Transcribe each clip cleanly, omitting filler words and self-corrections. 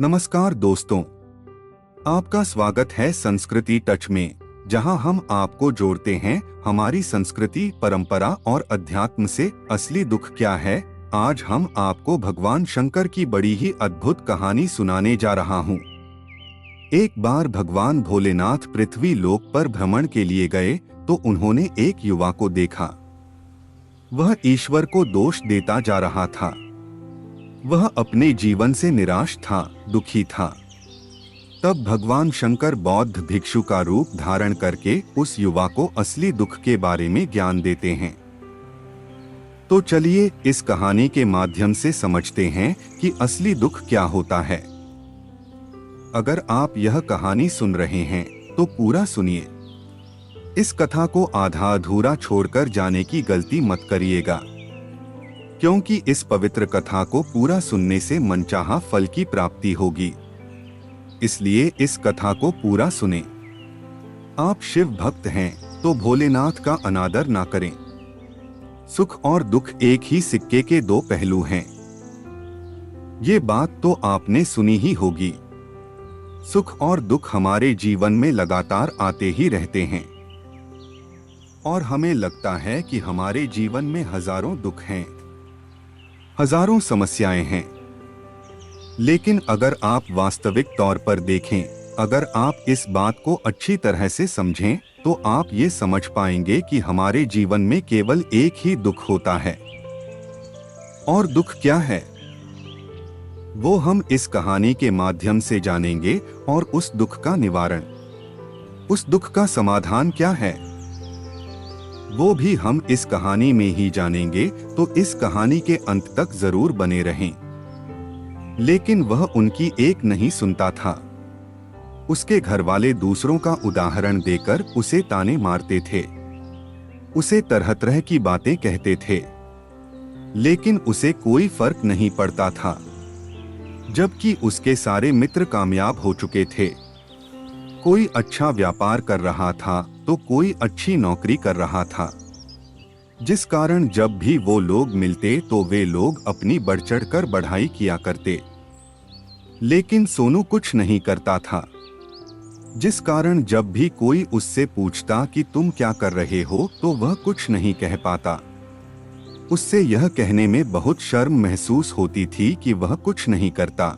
नमस्कार दोस्तों, आपका स्वागत है संस्कृति टच में, जहां हम आपको जोड़ते हैं हमारी संस्कृति, परंपरा और अध्यात्म से। असली दुख क्या है? आज हम आपको भगवान शंकर की बड़ी ही अद्भुत कहानी सुनाने जा रहा हूं। एक बार भगवान भोलेनाथ पृथ्वी लोक पर भ्रमण के लिए गए तो उन्होंने एक युवा को देखा। वह ईश्वर को दोष देता जा रहा था। वह अपने जीवन से निराश था, दुखी था। तब भगवान शंकर बौद्ध भिक्षु का रूप धारण करके उस युवा को असली दुख के बारे में ज्ञान देते हैं। तो चलिए इस कहानी के माध्यम से समझते हैं कि असली दुख क्या होता है। अगर आप यह कहानी सुन रहे हैं तो पूरा सुनिए। इस कथा को आधा अधूरा छोड़कर जाने की गलती मत करिएगा, क्योंकि इस पवित्र कथा को पूरा सुनने से मनचाहा फल की प्राप्ति होगी। इसलिए इस कथा को पूरा सुनें। आप शिव भक्त हैं तो भोलेनाथ का अनादर ना करें। सुख और दुख एक ही सिक्के के दो पहलू हैं। ये बात तो आपने सुनी ही होगी। सुख और दुख हमारे जीवन में लगातार आते ही रहते हैं और हमें लगता है कि हमारे जीवन में हजारों दुख हैं, हजारों समस्याएं हैं। लेकिन अगर आप वास्तविक तौर पर देखें, अगर आप इस बात को अच्छी तरह से समझें, तो आप ये समझ पाएंगे कि हमारे जीवन में केवल एक ही दुख होता है। और दुख क्या है, वो हम इस कहानी के माध्यम से जानेंगे। और उस दुख का निवारण, उस दुख का समाधान क्या है, वो भी हम इस कहानी में ही जानेंगे। तो इस कहानी के अंत तक जरूर बने रहें। लेकिन वह उनकी एक नहीं सुनता था। उसके घर वाले दूसरों का उदाहरण देकर उसे ताने मारते थे, उसे तरह तरह की बातें कहते थे, लेकिन उसे कोई फर्क नहीं पड़ता था। जबकि उसके सारे मित्र कामयाब हो चुके थे। कोई अच्छा व्यापार कर रहा था तो कोई अच्छी नौकरी कर रहा था, जिस कारण जब भी वो लोग मिलते तो वे लोग अपनी बढ़ चढ़ कर बढ़ाई किया करते। लेकिन सोनू कुछ नहीं करता था, जिस कारण जब भी कोई उससे पूछता कि तुम क्या कर रहे हो तो वह कुछ नहीं कह पाता। उससे यह कहने में बहुत शर्म महसूस होती थी कि वह कुछ नहीं करता।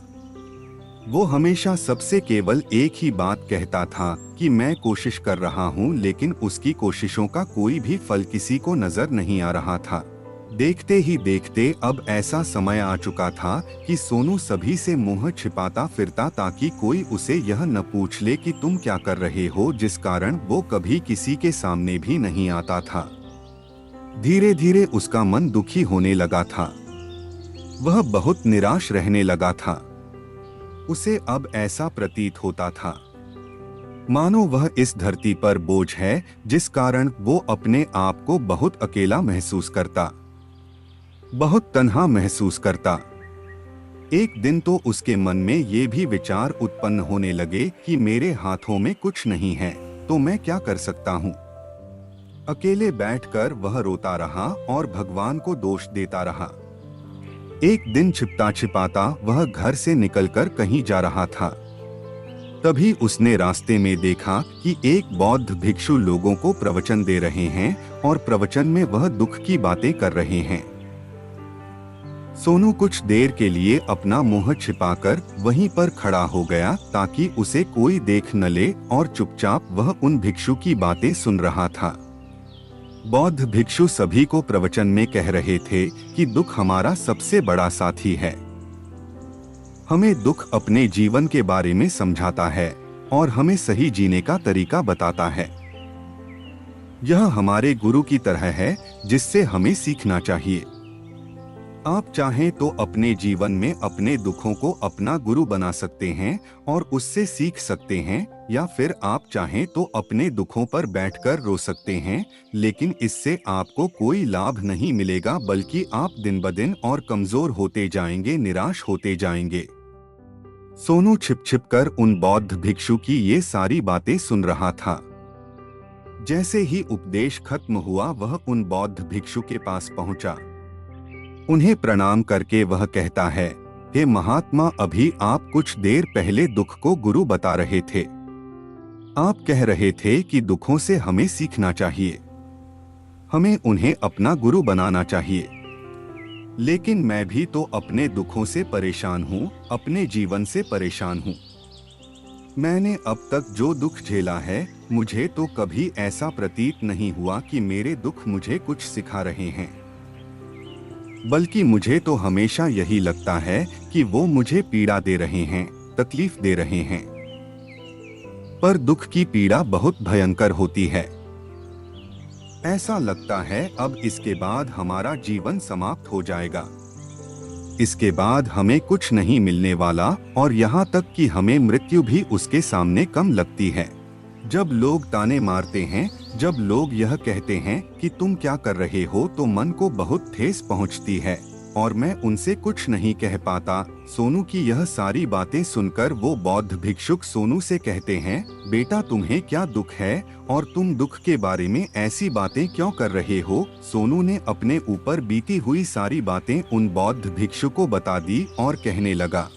वो हमेशा सबसे केवल एक ही बात कहता था कि मैं कोशिश कर रहा हूँ, लेकिन उसकी कोशिशों का कोई भी फल किसी को नजर नहीं आ रहा था। देखते ही देखते अब ऐसा समय आ चुका था कि सोनू सभी से मुंह छिपाता फिरता ताकि कोई उसे यह न पूछ ले कि तुम क्या कर रहे हो, जिस कारण वो कभी किसी के सामने भी नहीं आता था। धीरे धीरे उसका मन दुखी होने लगा था। वह बहुत निराश रहने लगा था। उसे अब ऐसा प्रतीत होता था मानो वह इस धरती पर बोझ है, जिस कारण वो अपने आप को बहुत अकेला महसूस करता, बहुत तन्हा महसूस करता। एक दिन तो उसके मन में ये भी विचार उत्पन्न होने लगे कि मेरे हाथों में कुछ नहीं है तो मैं क्या कर सकता हूँ। अकेले बैठकर वह रोता रहा और भगवान को दोष देता रहा। एक दिन छिपता छिपाता वह घर से निकलकर कहीं जा रहा था। तभी उसने रास्ते में देखा कि एक बौद्ध भिक्षु लोगों को प्रवचन दे रहे हैं और प्रवचन में वह दुख की बातें कर रहे हैं। सोनू कुछ देर के लिए अपना मुंह छिपाकर वहीं पर खड़ा हो गया ताकि उसे कोई देख न ले, और चुपचाप वह उन भिक्षु की बातें सुन रहा था। बौद्ध भिक्षु सभी को प्रवचन में कह रहे थे कि दुख हमारा सबसे बड़ा साथी है। हमें दुख अपने जीवन के बारे में समझाता है और हमें सही जीने का तरीका बताता है। यह हमारे गुरु की तरह है जिससे हमें सीखना चाहिए। आप चाहें तो अपने जीवन में अपने दुखों को अपना गुरु बना सकते हैं और उससे सीख सकते हैं, या फिर आप चाहें तो अपने दुखों पर बैठकर रो सकते हैं, लेकिन इससे आपको कोई लाभ नहीं मिलेगा, बल्कि आप दिन ब दिन और कमजोर होते जाएंगे, निराश होते जाएंगे। सोनू छिप छिप कर उन बौद्ध भिक्षु की ये सारी बातें सुन रहा था। जैसे ही उपदेश खत्म हुआ वह उन बौद्ध भिक्षु के पास पहुंचा। उन्हें प्रणाम करके वह कहता है, हे महात्मा, अभी आप कुछ देर पहले दुख को गुरु बता रहे थे। आप कह रहे थे कि दुखों से हमें सीखना चाहिए, हमें उन्हें अपना गुरु बनाना चाहिए। लेकिन मैं भी तो अपने दुखों से परेशान हूँ, अपने जीवन से परेशान हूँ। मैंने अब तक जो दुख झेला है, मुझे तो कभी ऐसा प्रतीत नहीं हुआ कि मेरे दुख मुझे कुछ सिखा रहे हैं, बल्कि मुझे तो हमेशा यही लगता है कि वो मुझे पीड़ा दे रहे हैं, तकलीफ दे रहे हैं। पर दुख की पीड़ा बहुत भयंकर होती है। ऐसा लगता है अब इसके बाद हमारा जीवन समाप्त हो जाएगा, इसके बाद हमें कुछ नहीं मिलने वाला, और यहाँ तक कि हमें मृत्यु भी उसके सामने कम लगती है। जब लोग ताने मारते हैं, जब लोग यह कहते हैं कि तुम क्या कर रहे हो, तो मन को बहुत ठेस पहुँचती है, और मैं उनसे कुछ नहीं कह पाता। सोनू की यह सारी बातें सुनकर वो बौद्ध भिक्षुक सोनू से कहते हैं, बेटा तुम्हें क्या दुख है और तुम दुख के बारे में ऐसी बातें क्यों कर रहे हो। सोनू ने अपने ऊपर बीती हुई सारी बातें उन बौद्ध भिक्षुक को बता दी और कहने लगा,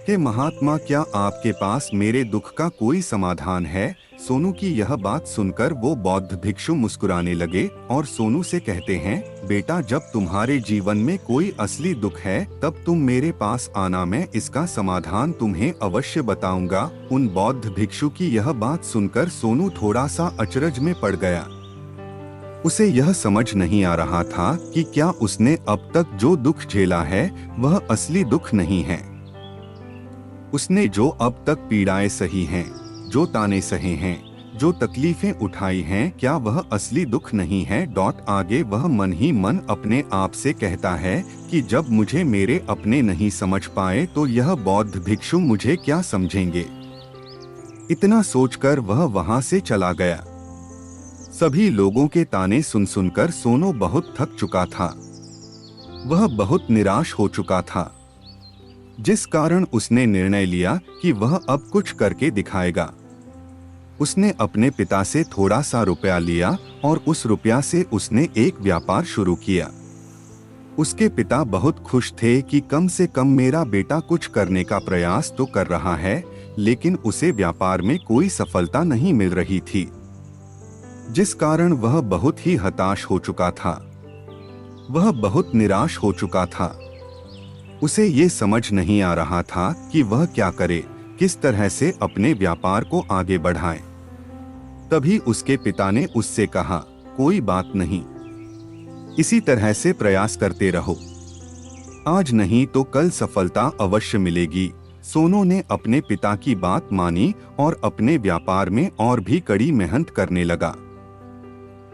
हे महात्मा, क्या आपके पास मेरे दुख का कोई समाधान है। सोनू की यह बात सुनकर वो बौद्ध भिक्षु मुस्कुराने लगे और सोनू से कहते हैं, बेटा जब तुम्हारे जीवन में कोई असली दुख है तब तुम मेरे पास आना, मैं इसका समाधान तुम्हें अवश्य बताऊंगा। उन बौद्ध भिक्षु की यह बात सुनकर सोनू थोड़ा सा अचरज में पड़ गया। उसे यह समझ नहीं आ रहा था कि क्या उसने अब तक जो दुख झेला है वह असली दुख नहीं है। उसने जो अब तक पीड़ाएं सही हैं, जो ताने सहे हैं, जो तकलीफें उठाई हैं, क्या वह असली दुख नहीं है। आगे वह मन ही मन अपने आप से कहता है कि जब मुझे मेरे अपने नहीं समझ पाए तो यह बौद्ध भिक्षु मुझे क्या समझेंगे। इतना सोचकर वह वहां से चला गया। सभी लोगों के ताने सुन सुनकर सोनू बहुत थक चुका था। वह बहुत निराश हो चुका था, जिस कारण उसने निर्णय लिया कि वह अब कुछ करके दिखाएगा। उसने अपने पिता से थोड़ा सा रुपया लिया और उस रुपया से उसने एक व्यापार शुरू किया। उसके पिता बहुत खुश थे कि कम से कम मेरा बेटा कुछ करने का प्रयास तो कर रहा है, लेकिन उसे व्यापार में कोई सफलता नहीं मिल रही थी, जिस कारण वह बहुत ही हताश हो चुका था। वह बहुत निराश हो चुका था। उसे ये समझ नहीं आ रहा था कि वह क्या करे, किस तरह से अपने व्यापार को आगे बढ़ाए। तभी उसके पिता ने उससे कहा, कोई बात नहीं, इसी तरह से प्रयास करते रहो, आज नहीं तो कल सफलता अवश्य मिलेगी। सोनू ने अपने पिता की बात मानी और अपने व्यापार में और भी कड़ी मेहनत करने लगा।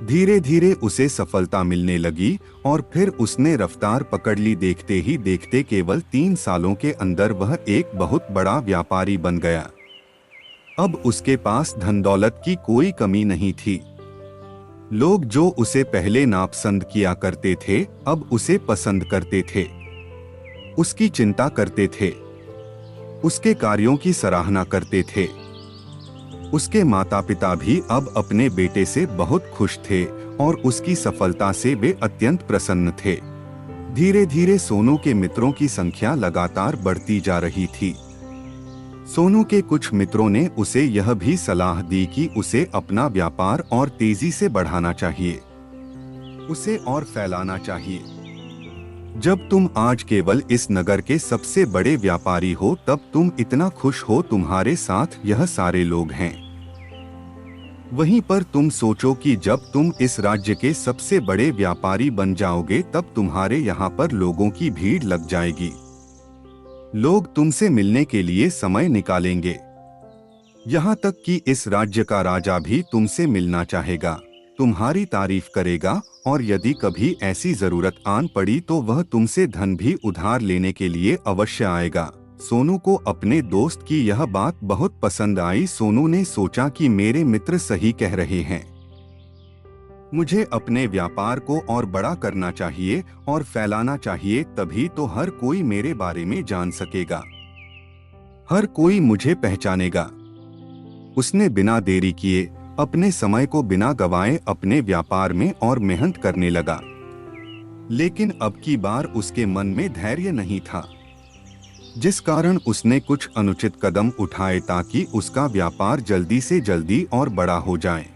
धीरे धीरे उसे सफलता मिलने लगी और फिर उसने रफ्तार पकड़ ली। देखते ही देखते केवल 3 सालों के अंदर वह एक बहुत बड़ा व्यापारी बन गया। अब उसके पास धन दौलत की कोई कमी नहीं थी। लोग जो उसे पहले नापसंद किया करते थे, अब उसे पसंद करते थे, उसकी चिंता करते थे, उसके कार्यों की सराहना करते थे। उसके माता पिता भी अब अपने बेटे से बहुत खुश थे और उसकी सफलता से वे अत्यंत प्रसन्न थे। धीरे धीरे सोनू के मित्रों की संख्या लगातार बढ़ती जा रही थी। सोनू के कुछ मित्रों ने उसे यह भी सलाह दी कि उसे अपना व्यापार और तेजी से बढ़ाना चाहिए, उसे और फैलाना चाहिए। जब तुम आज केवल इस नगर के सबसे बड़े व्यापारी हो तब तुम इतना खुश हो, तुम्हारे साथ यह सारे लोग हैं। वहीं पर तुम सोचो कि जब तुम इस राज्य के सबसे बड़े व्यापारी बन जाओगे तब तुम्हारे यहाँ पर लोगों की भीड़ लग जाएगी। लोग तुमसे मिलने के लिए समय निकालेंगे। यहाँ तक कि इस राज्य का राजा भी तुमसे मिलना चाहेगा, तुम्हारी तारीफ करेगा, और यदि कभी ऐसी जरूरत आन पड़ी तो वह तुमसे धन भी उधार लेने के लिए अवश्य आएगा। सोनू को अपने दोस्त की यह बात बहुत पसंद आई। सोनू ने सोचा कि मेरे मित्र सही कह रहे हैं, मुझे अपने व्यापार को और बड़ा करना चाहिए और फैलाना चाहिए, तभी तो हर कोई मेरे बारे में जान सकेगा, हर कोई मुझे पहचानेगा। उसने बिना देरी किए, अपने समय को बिना गवाए अपने व्यापार में और मेहनत करने लगा। लेकिन अब की बार उसके मन में धैर्य नहीं था। जिस कारण उसने कुछ अनुचित कदम उठाए ताकि उसका व्यापार जल्दी से जल्दी और बड़ा हो जाए।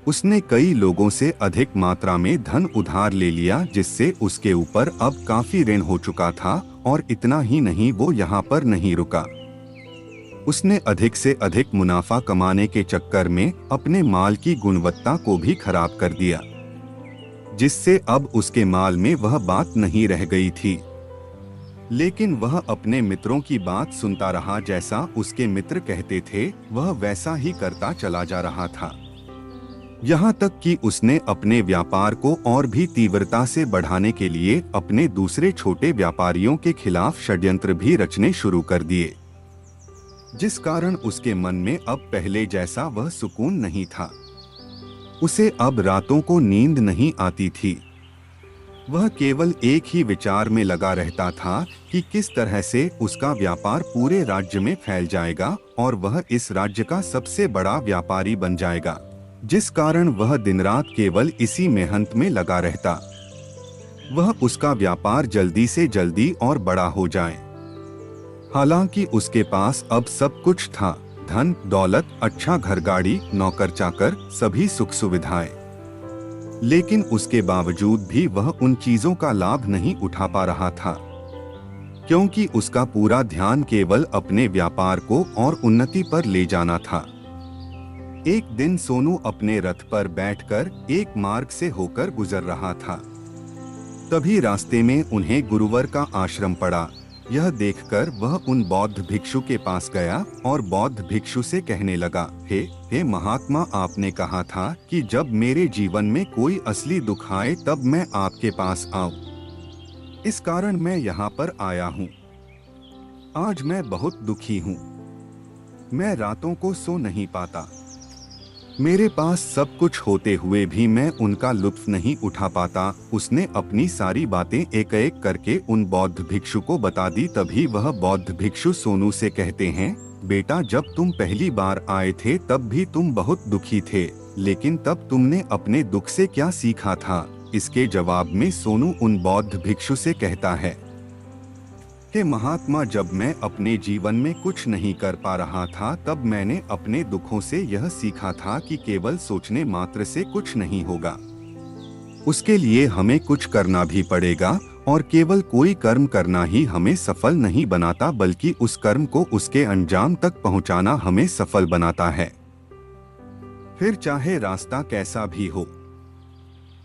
उसने कई लोगों से अधिक मात्रा में धन उधार ले लिया, जिससे उसके ऊपर अब काफी ऋण हो चुका था। और इतना ही नहीं, वो यहाँ पर नहीं रुका। उसने अधिक से अधिक मुनाफा कमाने के चक्कर में अपने माल की गुणवत्ता को भी खराब कर दिया, जिससे अब उसके माल में वह बात नहीं रह गई थी। लेकिन वह अपने मित्रों की बात सुनता रहा, जैसा उसके मित्र कहते थे वह वैसा ही करता चला जा रहा था। यहाँ तक कि उसने अपने व्यापार को और भी तीव्रता से बढ़ाने के लिए अपने दूसरे छोटे व्यापारियों के खिलाफ षड्यंत्र भी रचने शुरू कर दिए, जिस कारण उसके मन में अब पहले जैसा वह सुकून नहीं था। उसे अब रातों को नींद नहीं आती थी। वह केवल एक ही विचार में लगा रहता था कि किस तरह से उसका व्यापार पूरे राज्य में फैल जाएगा और वह इस राज्य का सबसे बड़ा व्यापारी बन जाएगा, जिस कारण वह दिन रात केवल इसी मेहनत में लगा रहता। वह उसका व्यापार जल्दी से जल्दी और बड़ा हो जाए। हालांकि उसके पास अब सब कुछ था, धन दौलत, अच्छा घर गाड़ी, नौकर चाकर, सभी सुख सुविधाएं। लेकिन उसके बावजूद भी वह उन चीजों का लाभ नहीं उठा पा रहा था, क्योंकि उसका पूरा ध्यान केवल अपने व्यापार को और उन्नति पर ले जाना था। एक दिन सोनू अपने रथ पर बैठकर एक मार्ग से होकर गुजर रहा था। तभी रास्ते में उन्हें गुरुवर का आश्रम पड़ा। यह देखकर वह उन बौद्ध भिक्षु के पास गया और बौद्ध भिक्षु से कहने लगा, हे महात्मा, आपने कहा था कि जब मेरे जीवन में कोई असली दुख आए तब मैं आपके पास आऊं। इस कारण मैं यहाँ पर आया हूँ। आज मैं बहुत दुखी हूँ। मैं रातों को सो नहीं पाता। मेरे पास सब कुछ होते हुए भी मैं उनका लुत्फ नहीं उठा पाता। उसने अपनी सारी बातें एक एक करके उन बौद्ध भिक्षु को बता दी। तभी वह बौद्ध भिक्षु सोनू से कहते हैं, बेटा, जब तुम पहली बार आए थे तब भी तुम बहुत दुखी थे, लेकिन तब तुमने अपने दुख से क्या सीखा था? इसके जवाब में सोनू उन बौद्ध भिक्षु से कहता है कि महात्मा, जब मैं अपने जीवन में कुछ नहीं कर पा रहा था तब मैंने अपने दुखों से यह सीखा था कि केवल सोचने मात्र से कुछ नहीं होगा। उसके लिए हमें कुछ करना भी पड़ेगा और केवल कोई कर्म करना ही हमें सफल नहीं बनाता, बल्कि उस कर्म को उसके अंजाम तक पहुंचाना हमें सफल बनाता है। फिर चाहे रास्ता कैसा भी हो,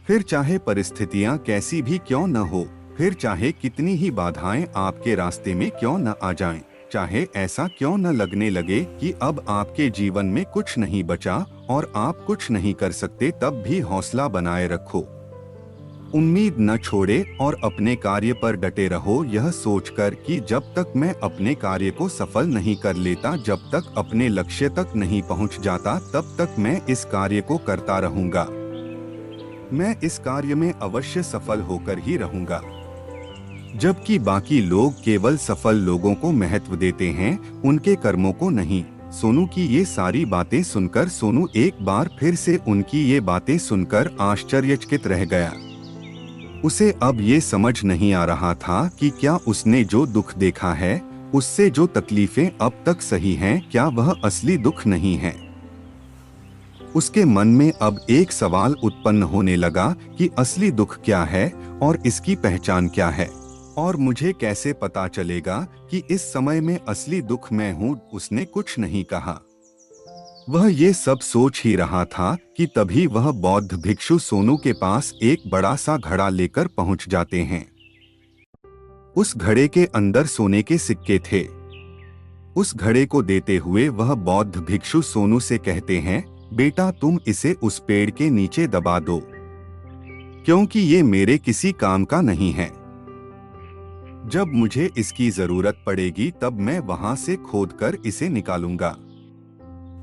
फिर चाहे परिस्थितियां कैसी भी क्यों न हो, फिर चाहे कितनी ही बाधाएं आपके रास्ते में क्यों न आ जाएं, चाहे ऐसा क्यों न लगने लगे कि अब आपके जीवन में कुछ नहीं बचा और आप कुछ नहीं कर सकते, तब भी हौसला बनाए रखो। उम्मीद न छोड़े और अपने कार्य पर डटे रहो, यह सोचकर कि जब तक मैं अपने कार्य को सफल नहीं कर लेता, जब तक अपने लक्ष्य तक नहीं पहुंच जाता, तब तक मैं इस कार्य को करता रहूंगा। मैं इस कार्य में अवश्य सफल होकर ही रहूंगा। जबकि बाकी लोग केवल सफल लोगों को महत्व देते हैं, उनके कर्मों को नहीं। सोनू की ये सारी बातें सुनकर सोनू एक बार फिर से उनकी ये बातें सुनकर आश्चर्यचकित रह गया। उसे अब ये समझ नहीं आ रहा था कि क्या उसने जो दुख देखा है, उससे जो तकलीफें अब तक सही हैं, क्या वह असली दुख नहीं है। उसके मन में अब एक सवाल उत्पन्न होने लगा कि असली दुख क्या है और इसकी पहचान क्या है, और मुझे कैसे पता चलेगा कि इस समय में असली दुख मैं हूँ। उसने कुछ नहीं कहा। वह ये सब सोच ही रहा था कि तभी वह बौद्ध भिक्षु सोनू के पास एक बड़ा सा घड़ा लेकर पहुंच जाते हैं। उस घड़े के अंदर सोने के सिक्के थे। उस घड़े को देते हुए वह बौद्ध भिक्षु सोनू से कहते हैं, बेटा, तुम इसे उस पेड़ के नीचे दबा दो, क्योंकि ये मेरे किसी काम का नहीं है। जब मुझे इसकी जरूरत पड़ेगी तब मैं वहां से खोदकर इसे निकालूंगा,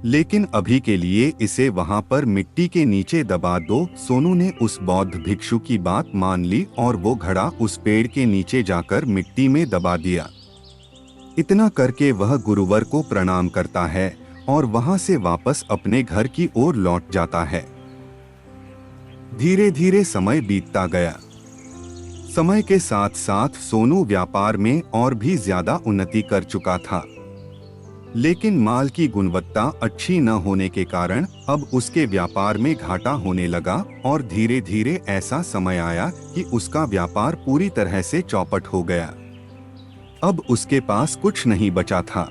लेकिन अभी के लिए इसे वहां पर मिट्टी के नीचे दबा दो। सोनू ने उस बौद्ध भिक्षु की बात मान ली और वो घड़ा उस पेड़ के नीचे जाकर मिट्टी में दबा दिया। इतना करके वह गुरुवर को प्रणाम करता है और वहां से वापस अपने घर की ओर लौट जाता है। धीरे धीरे समय बीतता गया। समय के साथ साथ सोनू व्यापार में और भी ज्यादा उन्नति कर चुका था, लेकिन माल की गुणवत्ता अच्छी न होने के कारण अब उसके व्यापार में घाटा होने लगा और धीरे धीरे ऐसा समय आया कि उसका व्यापार पूरी तरह से चौपट हो गया। अब उसके पास कुछ नहीं बचा था,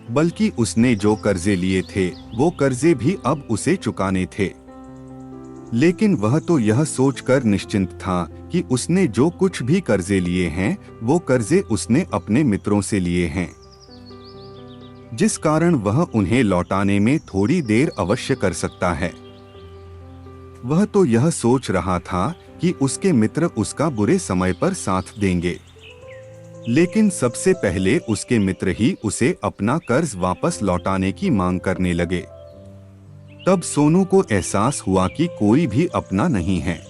बल्कि उसने जो कर्जे लिए थे वो कर्जे भी अब उसे चुकाने थे। लेकिन वह तो यह सोचकर निश्चिंत था कि उसने जो कुछ भी कर्जे लिए हैं वो कर्जे उसने अपने मित्रों से लिए हैं, जिस कारण वह उन्हें लौटाने में थोड़ी देर अवश्य कर सकता है। वह तो यह सोच रहा था कि उसके मित्र उसका बुरे समय पर साथ देंगे, लेकिन सबसे पहले उसके मित्र ही उसे अपना कर्ज वापस लौटाने की मांग करने लगे। तब सोनू को एहसास हुआ कि कोई भी अपना नहीं है।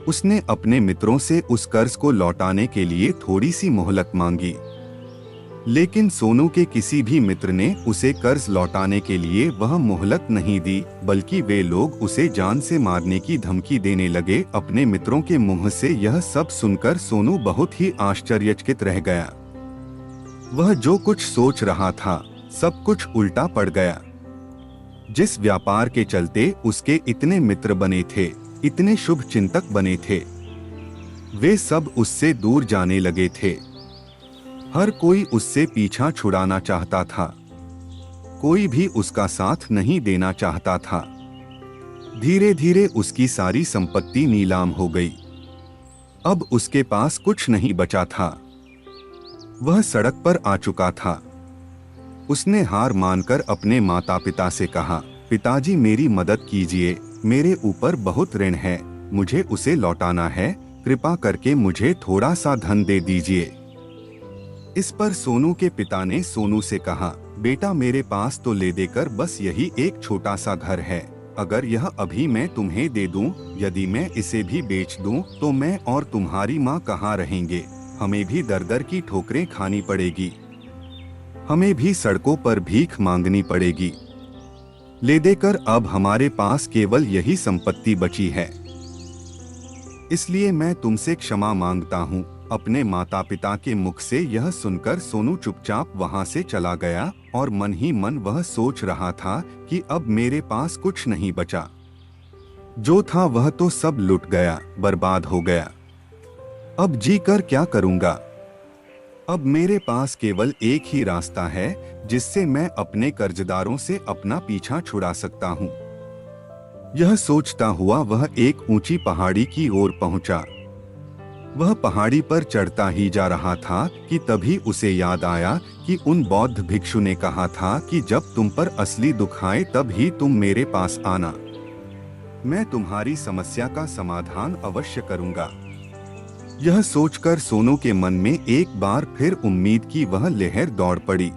उसने अपने मित्रों से उस कर्ज को लौटाने के लिए थोड़ी सी मोहलत मांगी, लेकिन सोनू के किसी भी मित्र ने उसे कर्ज लौटाने के लिए वह मोहलत नहीं दी, बल्कि वे लोग उसे जान से मारने की धमकी देने लगे। अपने मित्रों के मुंह से यह सब सुनकर सोनू बहुत ही आश्चर्यचकित रह गया। वह जो कुछ सोच रहा था सब कुछ उल्टा पड़ गया। जिस व्यापार के चलते उसके इतने मित्र बने थे, इतने शुभ चिंतक बने थे, वे सब उससे दूर जाने लगे थे। हर कोई उससे पीछा छुड़ाना चाहता था, कोई भी उसका साथ नहीं देना चाहता था। धीरे धीरे उसकी सारी संपत्ति नीलाम हो गई। अब उसके पास कुछ नहीं बचा था। वह सड़क पर आ चुका था। उसने हार मानकर अपने माता पिता से कहा, पिताजी मेरी मदद कीजिए, मेरे ऊपर बहुत ऋण है, मुझे उसे लौटाना है, कृपा करके मुझे थोड़ा सा धन दे दीजिए। इस पर सोनू के पिता ने सोनू से कहा, बेटा मेरे पास तो ले देकर बस यही एक छोटा सा घर है, अगर यह अभी मैं तुम्हें दे दूं, यदि मैं इसे भी बेच दूं, तो मैं और तुम्हारी माँ कहाँ रहेंगे? हमें भी दर दर की ठोकरें खानी पड़ेगी, हमें भी सड़कों पर भीख मांगनी पड़ेगी। ले देकर अब हमारे पास केवल यही संपत्ति बची है, इसलिए मैं तुमसे क्षमा मांगता हूँ। अपने माता पिता के मुख से यह सुनकर सोनू चुपचाप वहां से चला गया और मन ही मन वह सोच रहा था कि अब मेरे पास कुछ नहीं बचा, जो था वह तो सब लुट गया, बर्बाद हो गया। अब जी कर क्या करूंगा? अब मेरे पास केवल एक ही रास्ता है जिससे मैं अपने कर्जदारों से अपना पीछा छुड़ा सकता हूँ। यह सोचता हुआ वह एक ऊंची पहाड़ी की ओर पहुंचा। वह पहाड़ी पर चढ़ता ही जा रहा था कि तभी उसे याद आया कि उन बौद्ध भिक्षु ने कहा था कि जब तुम पर असली दुख आए तब ही तुम मेरे पास आना, मैं तुम्हारी समस्या का समाधान अवश्य करूंगा। यह सोचकर सोनू के मन में एक बार फिर उम्मीद की वह लहर दौड़ पड़ी।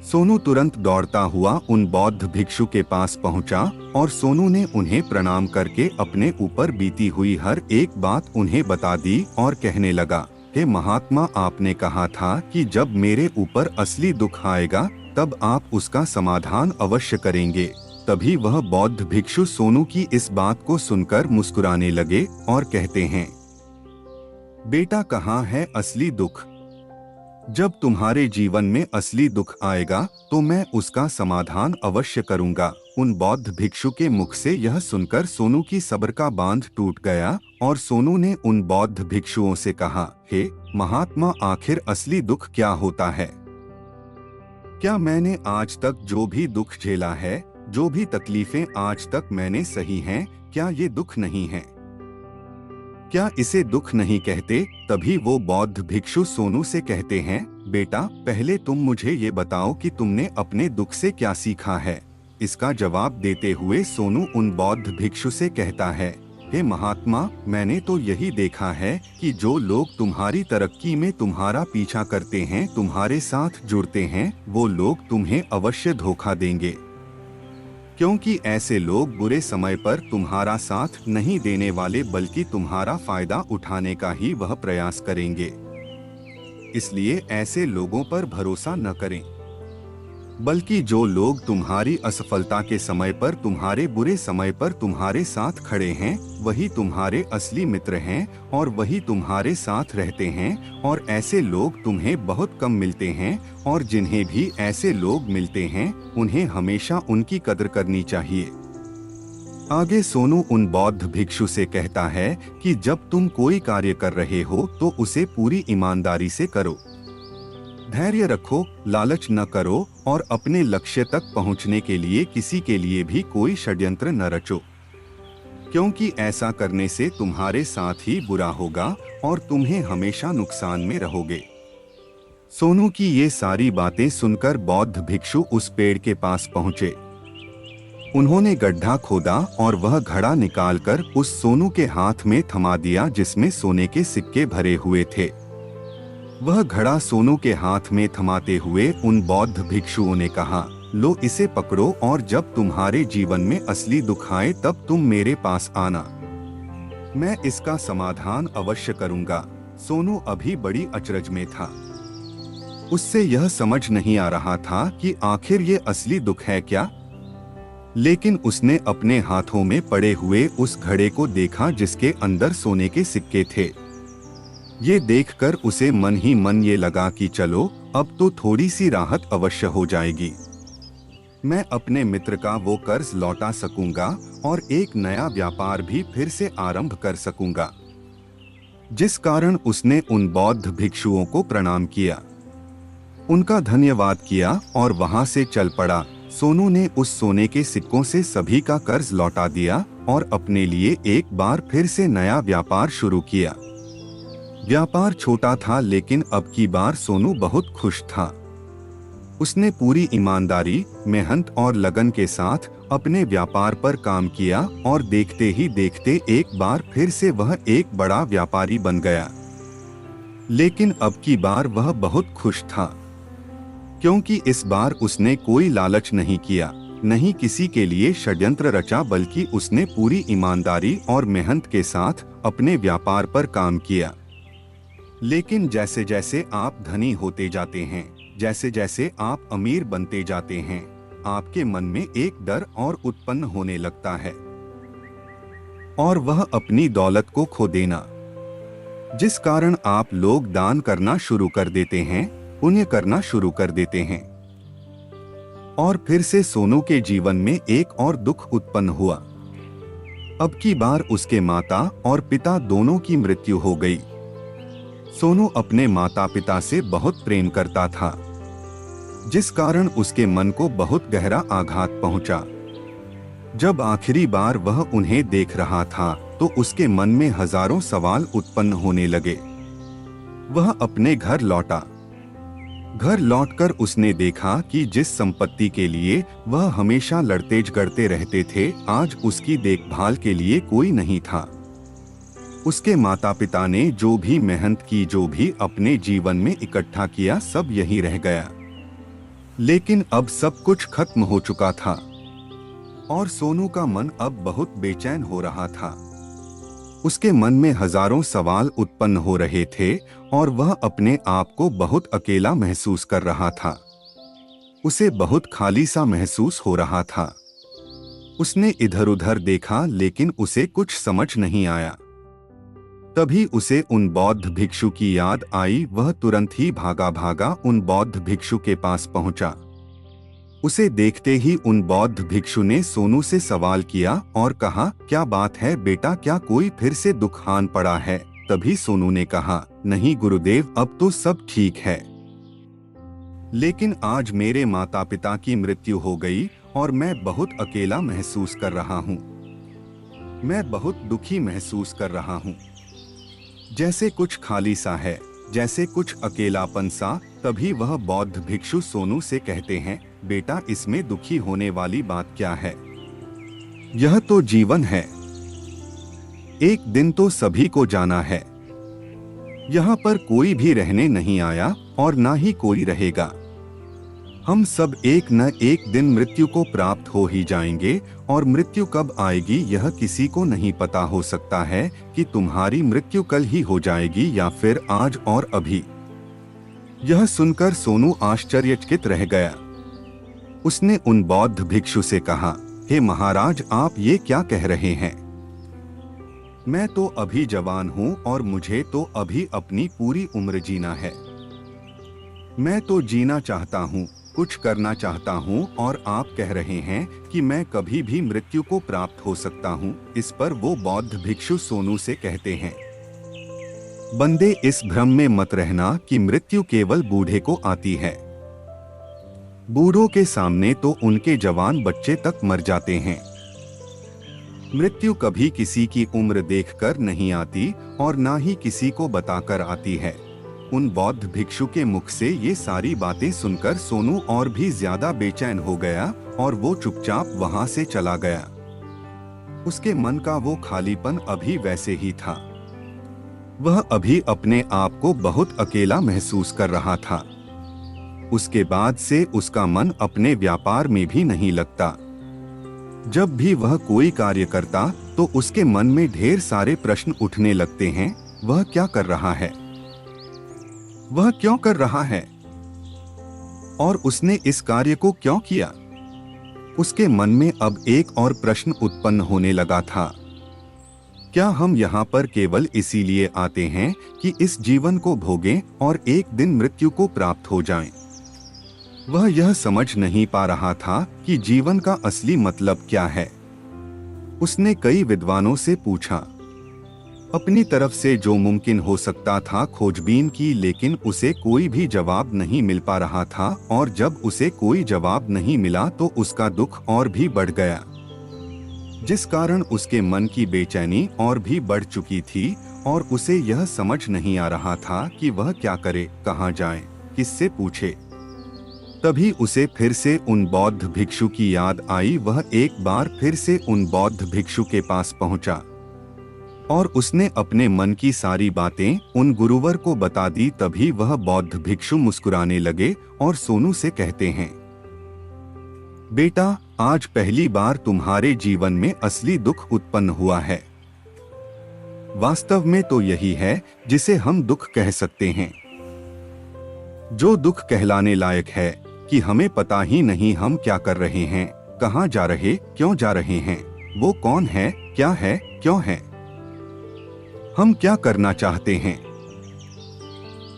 सोनू तुरंत दौड़ता हुआ उन बौद्ध भिक्षु के पास पहुंचा और सोनू ने उन्हें प्रणाम करके अपने ऊपर बीती हुई हर एक बात उन्हें बता दी और कहने लगा, हे महात्मा, आपने कहा था कि जब मेरे ऊपर असली दुख आएगा तब आप उसका समाधान अवश्य करेंगे। तभी वह बौद्ध भिक्षु सोनू की इस बात को सुनकर मुस्कुराने लगे और कहते हैं, बेटा कहाँ है असली दुख? जब तुम्हारे जीवन में असली दुख आएगा तो मैं उसका समाधान अवश्य करूंगा। उन बौद्ध भिक्षु के मुख से यह सुनकर सोनू की सब्र का बांध टूट गया और सोनू ने उन बौद्ध भिक्षुओं से कहा, हे महात्मा, आखिर असली दुख क्या होता है? क्या मैंने आज तक जो भी दुख झेला है, जो भी तकलीफें आज तक मैंने सही हैं, क्या ये दुख नहीं है? क्या इसे दुख नहीं कहते? तभी वो बौद्ध भिक्षु सोनू से कहते हैं, बेटा पहले तुम मुझे ये बताओ कि तुमने अपने दुख से क्या सीखा है। इसका जवाब देते हुए सोनू उन बौद्ध भिक्षु से कहता है, हे महात्मा, मैंने तो यही देखा है कि जो लोग तुम्हारी तरक्की में तुम्हारा पीछा करते हैं, तुम्हारे साथ जुड़ते हैं, वो लोग तुम्हें अवश्य धोखा देंगे, क्योंकि ऐसे लोग बुरे समय पर तुम्हारा साथ नहीं देने वाले बल्कि तुम्हारा फायदा उठाने का ही वह प्रयास करेंगे। इसलिए ऐसे लोगों पर भरोसा न करें। बल्कि जो लोग तुम्हारी असफलता के समय पर, तुम्हारे बुरे समय पर तुम्हारे साथ खड़े हैं, वही तुम्हारे असली मित्र हैं और वही तुम्हारे साथ रहते हैं। और ऐसे लोग तुम्हें बहुत कम मिलते हैं, और जिन्हें भी ऐसे लोग मिलते हैं उन्हें हमेशा उनकी कदर करनी चाहिए। आगे सोनू उन बौद्ध भिक्षु से कहता है कि जब तुम कोई कार्य कर रहे हो तो उसे पूरी ईमानदारी से करो, धैर्य रखो, लालच न करो और अपने लक्ष्य तक पहुंचने के लिए किसी के लिए भी कोई षड्यंत्र न रचो, क्योंकि ऐसा करने से तुम्हारे साथ ही बुरा होगा और तुम्हें हमेशा नुकसान में रहोगे। सोनू की ये सारी बातें सुनकर बौद्ध भिक्षु उस पेड़ के पास पहुंचे। उन्होंने गड्ढा खोदा और वह घड़ा निकालकर उस सोनू के हाथ में थमा दिया जिसमें सोने के सिक्के भरे हुए थे। वह घड़ा सोनू के हाथ में थमाते हुए उन बौद्ध भिक्षुओं ने कहा, लो इसे पकड़ो और जब तुम्हारे जीवन में असली दुख आए तब तुम मेरे पास आना, मैं इसका समाधान अवश्य करूंगा। सोनू अभी बड़ी अचरज में था। उससे यह समझ नहीं आ रहा था कि आखिर ये असली दुख है क्या। लेकिन उसने अपने हाथों में पड़े हुए उस घड़े को देखा जिसके अंदर सोने के सिक्के थे। ये देखकर उसे मन ही मन ये लगा कि चलो अब तो थोड़ी सी राहत अवश्य हो जाएगी, मैं अपने मित्र का वो कर्ज लौटा सकूंगा और एक नया व्यापार भी फिर से आरंभ कर सकूंगा। जिस कारण उसने उन बौद्ध भिक्षुओं को प्रणाम किया, उनका धन्यवाद किया और वहां से चल पड़ा। सोनू ने उस सोने के सिक्कों से सभी का कर्ज लौटा दिया और अपने लिए एक बार फिर से नया व्यापार शुरू किया। व्यापार छोटा था लेकिन अब की बार सोनू बहुत खुश था। उसने पूरी ईमानदारी, मेहनत और लगन के साथ अपने व्यापार पर काम किया और देखते ही देखते एक बार फिर से वह एक बड़ा व्यापारी बन गया। लेकिन अब की बार वह बहुत खुश था, क्योंकि इस बार उसने कोई लालच नहीं किया, नहीं किसी के लिए षड्यंत्र रचा, बल्कि उसने पूरी ईमानदारी और मेहनत के साथ अपने व्यापार पर काम किया। लेकिन जैसे जैसे आप धनी होते जाते हैं, जैसे जैसे आप अमीर बनते जाते हैं, आपके मन में एक डर और उत्पन्न होने लगता है, और वह अपनी दौलत को खो देना, जिस कारण आप लोग दान करना शुरू कर देते हैं, पुण्य करना शुरू कर देते हैं। और फिर से सोनू के जीवन में एक और दुख उत्पन्न हुआ। अब की बार उसके माता और पिता दोनों की मृत्यु हो गई। सोनू अपने माता पिता से बहुत प्रेम करता था, जिस कारण उसके मन को बहुत गहरा आघात पहुंचा। जब आखिरी बार वह उन्हें देख रहा था तो उसके मन में हजारों सवाल उत्पन्न होने लगे। वह अपने घर लौटा। घर लौटकर उसने देखा कि जिस संपत्ति के लिए वह हमेशा लड़ते झगड़ते रहते थे, आज उसकी देखभाल के लिए कोई नहीं था। उसके माता पिता ने जो भी मेहनत की, जो भी अपने जीवन में इकट्ठा किया, सब यहीं रह गया। लेकिन अब सब कुछ खत्म हो चुका था और सोनू का मन अब बहुत बेचैन हो रहा था। उसके मन में हजारों सवाल उत्पन्न हो रहे थे और वह अपने आप को बहुत अकेला महसूस कर रहा था। उसे बहुत खाली सा महसूस हो रहा था। उसने इधर उधर देखा लेकिन उसे कुछ समझ नहीं आया। तभी उसे उन बौद्ध भिक्षु की याद आई। वह तुरंत ही भागा भागा उन बौद्ध भिक्षु के पास पहुंचा। उसे देखते ही उन बौद्ध भिक्षु ने सोनू से सवाल किया और कहा, क्या बात है बेटा, क्या कोई फिर से दुख आन पड़ा है? तभी सोनू ने कहा, नहीं गुरुदेव, अब तो सब ठीक है, लेकिन आज मेरे माता पिता की मृत्यु हो गई और मैं बहुत अकेला महसूस कर रहा हूँ। मैं बहुत दुखी महसूस कर रहा हूँ, जैसे कुछ खाली सा है, जैसे कुछ अकेलापन सा। तभी वह बौद्ध भिक्षु सोनू से कहते हैं, बेटा, इसमें दुखी होने वाली बात क्या है? यह तो जीवन है। एक दिन तो सभी को जाना है। यहाँ पर कोई भी रहने नहीं आया और ना ही कोई रहेगा। हम सब एक न एक दिन मृत्यु को प्राप्त हो ही जाएंगे और मृत्यु कब आएगी यह किसी को नहीं पता। हो सकता है कि तुम्हारी मृत्यु कल ही हो जाएगी या फिर आज और अभी। यह सुनकर सोनू आश्चर्यचकित रह गया। उसने उन बौद्ध भिक्षु से कहा, हे महाराज, आप ये क्या कह रहे हैं? मैं तो अभी जवान हूँ और मुझे तो अभी अपनी पूरी उम्र जीना है। मैं तो जीना चाहता हूँ, कुछ करना चाहता हूँ, और आप कह रहे हैं कि मैं कभी भी मृत्यु को प्राप्त हो सकता हूँ। इस पर वो बौद्ध भिक्षु सोनू से कहते हैं, बंदे, इस भ्रम में मत रहना कि मृत्यु केवल बूढ़े को आती है। बूढ़ों के सामने तो उनके जवान बच्चे तक मर जाते हैं। मृत्यु कभी किसी की उम्र देखकर नहीं आती और ना ही किसी को बताकर आती है। उन बौद्ध भिक्षु के मुख से ये सारी बातें सुनकर सोनू और भी ज्यादा बेचैन हो गया और वो चुपचाप वहां से चला गया। उसके मन का वो खालीपन अभी वैसे ही था। वह अभी अपने आप को बहुत अकेला महसूस कर रहा था। उसके बाद से उसका मन अपने व्यापार में भी नहीं लगता। जब भी वह कोई कार्य करता तो उसके मन में ढेर सारे प्रश्न उठने लगते हैं। वह क्या कर रहा है? वह क्यों कर रहा है? और उसने इस कार्य को क्यों किया? उसके मन में अब एक और प्रश्न उत्पन्न होने लगा था। क्या हम यहाँ पर केवल इसीलिए आते हैं कि इस जीवन को भोगें और एक दिन मृत्यु को प्राप्त हो जाएं? वह यह समझ नहीं पा रहा था कि जीवन का असली मतलब क्या है। उसने कई विद्वानों से पूछा, अपनी तरफ से जो मुमकिन हो सकता था खोजबीन की, लेकिन उसे कोई भी जवाब नहीं मिल पा रहा था। और जब उसे कोई जवाब नहीं मिला तो उसका दुख और भी बढ़ गया, जिस कारण उसके मन की बेचैनी और भी बढ़ चुकी थी और उसे यह समझ नहीं आ रहा था कि वह क्या करे, कहाँ जाए, किससे पूछे। तभी उसे फिर से उन बौद्ध भिक्षु की याद आई। वह एक बार फिर से उन बौद्ध भिक्षु के पास पहुंचा और उसने अपने मन की सारी बातें उन गुरुवर को बता दी। तभी वह बौद्ध भिक्षु मुस्कुराने लगे और सोनू से कहते हैं, बेटा, आज पहली बार तुम्हारे जीवन में असली दुख उत्पन्न हुआ है। वास्तव में तो यही है जिसे हम दुख कह सकते हैं। जो दुख कहलाने लायक है कि हमें पता ही नहीं हम क्या कर रहे हैं, कहाँ जा रहे, क्यों जा रहे हैं, वो कौन है, क्या है, क्यों है, हम क्या करना चाहते हैं।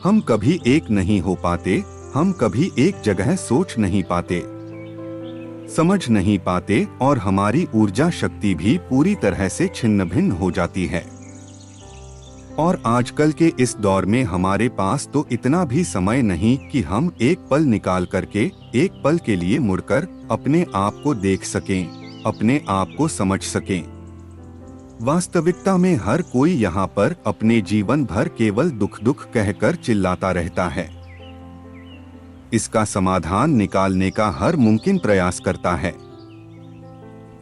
हम कभी एक नहीं हो पाते, हम कभी एक जगह सोच नहीं पाते, समझ नहीं पाते और हमारी ऊर्जा शक्ति भी पूरी तरह से छिन्न भिन्न हो जाती है। और आजकल के इस दौर में हमारे पास तो इतना भी समय नहीं कि हम एक पल निकाल करके एक पल के लिए मुड़कर अपने आप को देख सकें, अपने आप को समझ सकें। वास्तविकता में हर कोई यहाँ पर अपने जीवन भर केवल दुख दुख कहकर चिल्लाता रहता है। इसका समाधान निकालने का हर मुमकिन प्रयास करता है,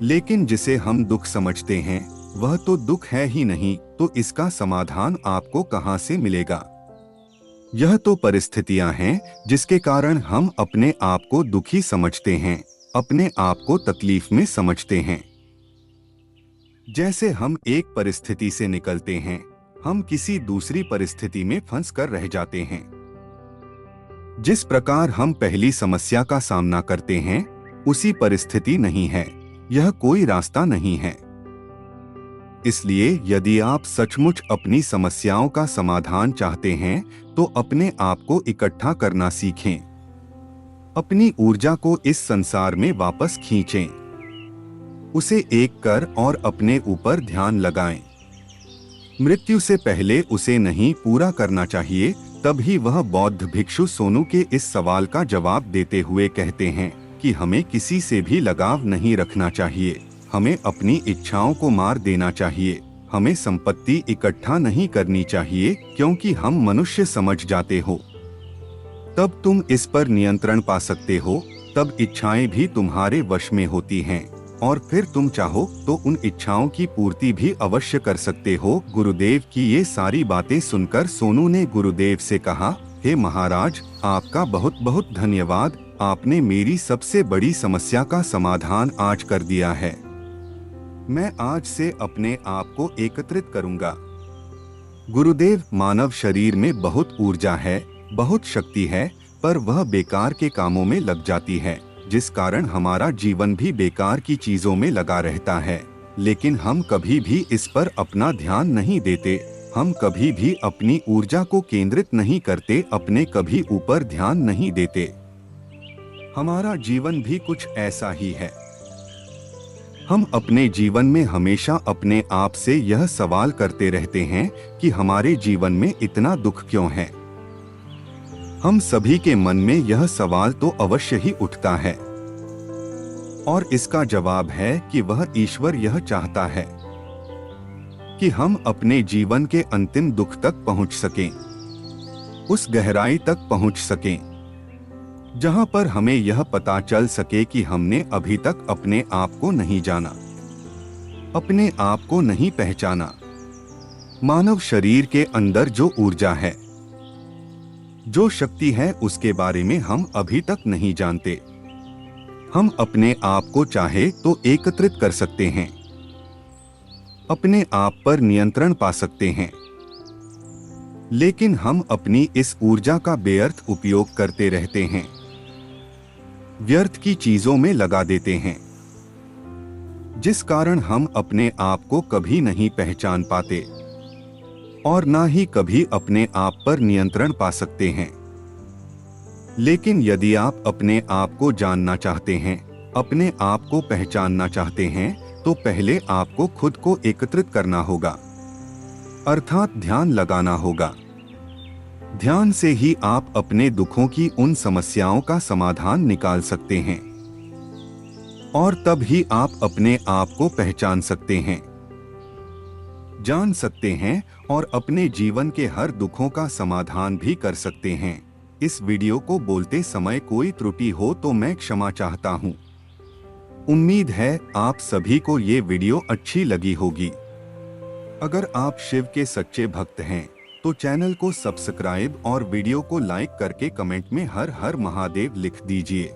लेकिन जिसे हम दुख समझते हैं वह तो दुख है ही नहीं, तो इसका समाधान आपको कहां से मिलेगा? यह तो परिस्थितियां हैं जिसके कारण हम अपने आप को दुखी समझते हैं, अपने आप को तकलीफ में समझते हैं। जैसे हम एक परिस्थिति से निकलते हैं, हम किसी दूसरी परिस्थिति में फंस कर रह जाते हैं। जिस प्रकार हम पहली समस्या का सामना करते हैं, उसी परिस्थिति नहीं है, यह कोई रास्ता नहीं है। इसलिए यदि आप सचमुच अपनी समस्याओं का समाधान चाहते हैं तो अपने आप को इकट्ठा करना सीखें, अपनी ऊर्जा को इस संसार में वापस खींचें, उसे एक कर और अपने ऊपर ध्यान लगाएं। मृत्यु से पहले उसे नहीं पूरा करना चाहिए। तभी वह बौद्ध भिक्षु सोनू के इस सवाल का जवाब देते हुए कहते हैं कि हमें किसी से भी लगाव नहीं रखना चाहिए, हमें अपनी इच्छाओं को मार देना चाहिए, हमें संपत्ति इकट्ठा नहीं करनी चाहिए, क्योंकि हम मनुष्य समझ जाते हो तब तुम इस पर नियंत्रण पा सकते हो, तब इच्छाएं भी तुम्हारे वश में होती हैं और फिर तुम चाहो तो उन इच्छाओं की पूर्ति भी अवश्य कर सकते हो। गुरुदेव की ये सारी बातें सुनकर सोनू ने गुरुदेव से कहा, हे महाराज, आपका बहुत बहुत धन्यवाद, आपने मेरी सबसे बड़ी समस्या का समाधान आज कर दिया है। मैं आज से अपने आप को एकत्रित करूंगा। गुरुदेव, मानव शरीर में बहुत ऊर्जा है, बहुत शक्ति है, पर वह बेकार के कामों में लग जाती है। जिस कारण हमारा जीवन भी बेकार की चीजों में लगा रहता है। लेकिन हम कभी भी इस पर अपना ध्यान नहीं देते, हम कभी भी अपनी ऊर्जा को केंद्रित नहीं करते, अपने कभी ऊपर ध्यान नहीं देते। हमारा जीवन भी कुछ ऐसा ही है। हम अपने जीवन में हमेशा अपने आप से यह सवाल करते रहते हैं कि हमारे जीवन में इतना दुख क्यों है। हम सभी के मन में यह सवाल तो अवश्य ही उठता है, और इसका जवाब है कि वह ईश्वर यह चाहता है कि हम अपने जीवन के अंतिम दुख तक पहुंच सकें, उस गहराई तक पहुंच सकें जहां पर हमें यह पता चल सके कि हमने अभी तक अपने आप को नहीं जाना, अपने आप को नहीं पहचाना। मानव शरीर के अंदर जो ऊर्जा है, जो शक्ति है, उसके बारे में हम अभी तक नहीं जानते। हम अपने आप को चाहे तो एकत्रित कर सकते हैं, अपने आप पर नियंत्रण पा सकते हैं, लेकिन हम अपनी इस ऊर्जा का बेअर्थ उपयोग करते रहते हैं, व्यर्थ की चीजों में लगा देते हैं, जिस कारण हम अपने आप को कभी नहीं पहचान पाते और ना ही कभी अपने आप पर नियंत्रण पा सकते हैं। लेकिन यदि आप अपने आप को जानना चाहते हैं, अपने आप को पहचानना चाहते हैं, तो पहले आपको खुद को एकत्रित करना होगा, अर्थात ध्यान लगाना होगा। ध्यान से ही आप अपने दुखों की उन समस्याओं का समाधान निकाल सकते हैं, और तब ही आप अपने आप को पहचान सकते हैं, जान सकते हैं और अपने जीवन के हर दुखों का समाधान भी कर सकते हैं। इस वीडियो को बोलते समय कोई त्रुटि हो तो मैं क्षमा चाहता हूँ। उम्मीद है आप सभी को ये वीडियो अच्छी लगी होगी। अगर आप शिव के सच्चे भक्त हैं तो चैनल को सब्सक्राइब और वीडियो को लाइक करके कमेंट में हर हर महादेव लिख दीजिए।